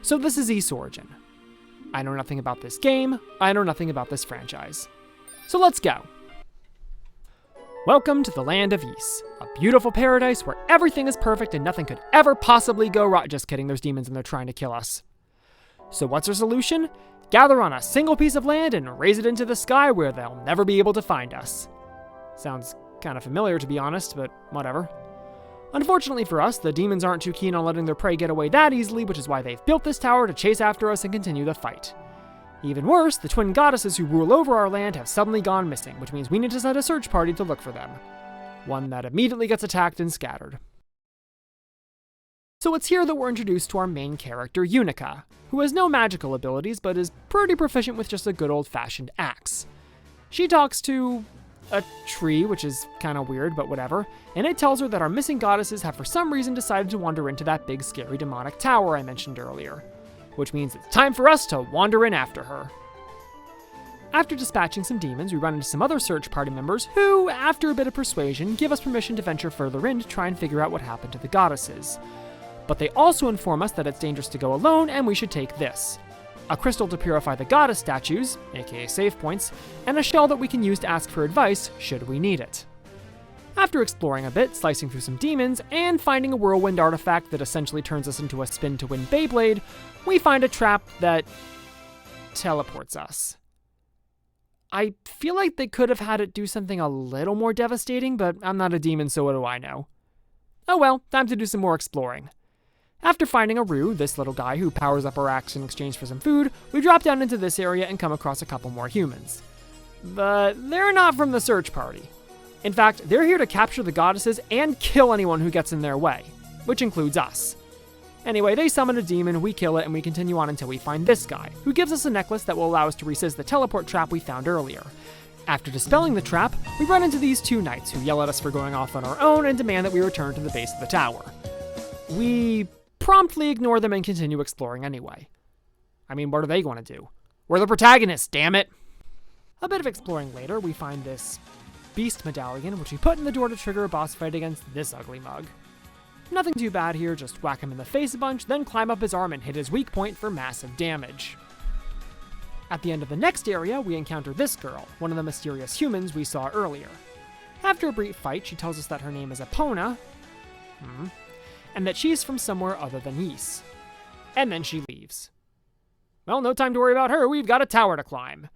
So this is Ys Origin. I know nothing about this game, I know nothing about this franchise. So let's go. Welcome to the land of Ys, a beautiful paradise where everything is perfect and nothing could ever possibly go wrong. Just kidding, there's demons and they're trying to kill us. So what's our solution? Gather on a single piece of land and raise it into the sky where they'll never be able to find us. Sounds kind of familiar, to be honest, but whatever. Unfortunately for us, the demons aren't too keen on letting their prey get away that easily, which is why they've built this tower to chase after us and continue the fight. Even worse, the twin goddesses who rule over our land have suddenly gone missing, which means we need to send a search party to look for them. One that immediately gets attacked and scattered. So it's here that we're introduced to our main character, Unica, who has no magical abilities but is pretty proficient with just a good old-fashioned axe. She talks to a tree, which is kind of weird, but whatever, and it tells her that our missing goddesses have for some reason decided to wander into that big scary demonic tower I mentioned earlier, which means it's time for us to wander in after her. After dispatching some demons, we run into some other search party members who, after a bit of persuasion, give us permission to venture further in to try and figure out what happened to the goddesses. But they also inform us that it's dangerous to go alone and we should take this: a crystal to purify the goddess statues, aka save points, and a shell that we can use to ask for advice should we need it. After exploring a bit, slicing through some demons, and finding a whirlwind artifact that essentially turns us into a spin-to-win Beyblade, we find a trap that teleports us. I feel like they could have had it do something a little more devastating, but I'm not a demon, so what do I know? Oh well, time to do some more exploring. After finding a Rue, this little guy who powers up our axe in exchange for some food, we drop down into this area and come across a couple more humans. But they're not from the search party. In fact, they're here to capture the goddesses and kill anyone who gets in their way, which includes us. Anyway, they summon a demon, we kill it, and we continue on until we find this guy, who gives us a necklace that will allow us to resist the teleport trap we found earlier. After dispelling the trap, we run into these two knights who yell at us for going off on our own and demand that we return to the base of the tower. We promptly ignore them and continue exploring anyway. I mean, what are they going to do? We're the protagonists, damn it! A bit of exploring later, we find this beast medallion, which we put in the door to trigger a boss fight against this ugly mug. Nothing too bad here, just whack him in the face a bunch, then climb up his arm and hit his weak point for massive damage. At the end of the next area, we encounter this girl, one of the mysterious humans we saw earlier. After a brief fight, she tells us that her name is Epona, and that she's from somewhere other than Ys. And then she leaves. Well, no time to worry about her, we've got a tower to climb.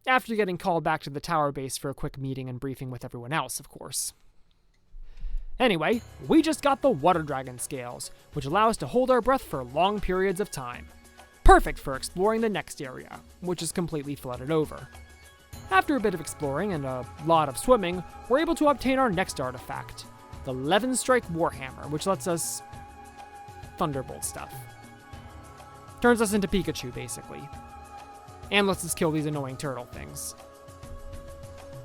After getting called back to the tower base for a quick meeting and briefing with everyone else, of course. Anyway, we just got the Water Dragon scales, which allow us to hold our breath for long periods of time. Perfect for exploring the next area, which is completely flooded over. After a bit of exploring and a lot of swimming, we're able to obtain our next artifact, the Levenstrike Warhammer, which lets us thunderbolt stuff. Turns us into Pikachu, basically. And lets us kill these annoying turtle things.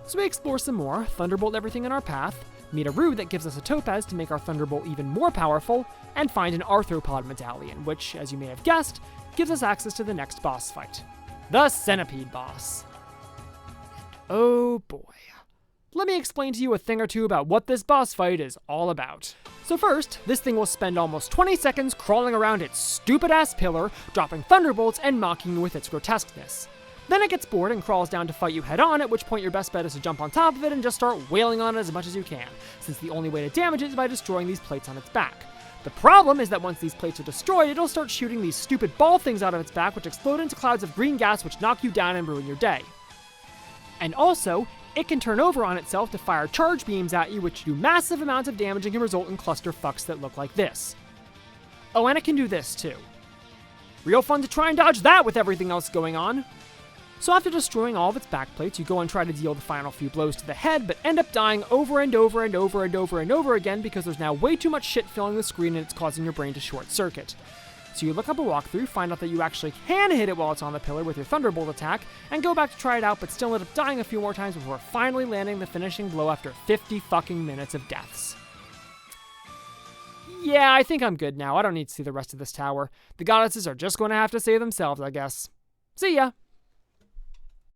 So we explore some more, thunderbolt everything in our path, meet a Rue that gives us a topaz to make our thunderbolt even more powerful, and find an arthropod medallion, which, as you may have guessed, gives us access to the next boss fight. The Centipede boss. And oh boy. Let me explain to you a thing or two about what this boss fight is all about. So first, this thing will spend almost 20 seconds crawling around its stupid-ass pillar, dropping thunderbolts and mocking you with its grotesqueness. Then it gets bored and crawls down to fight you head-on, at which point your best bet is to jump on top of it and just start wailing on it as much as you can, since the only way to damage it is by destroying these plates on its back. The problem is that once these plates are destroyed, it'll start shooting these stupid ball things out of its back, which explode into clouds of green gas which knock you down and ruin your day. And also, it can turn over on itself to fire charge beams at you, which do massive amounts of damage and can result in cluster fucks that look like this. Oh, and it can do this too. Real fun to try and dodge that with everything else going on. So after destroying all of its backplates, you go and try to deal the final few blows to the head, but end up dying over and over and over and over and over again because there's now way too much shit filling the screen and it's causing your brain to short circuit. So you look up a walkthrough, find out that you actually can hit it while it's on the pillar with your Thunderbolt attack, and go back to try it out, but still end up dying a few more times before finally landing the finishing blow after 50 fucking minutes of deaths. Yeah, I think I'm good now. I don't need to see the rest of this tower. The goddesses are just going to have to save themselves, I guess. See ya!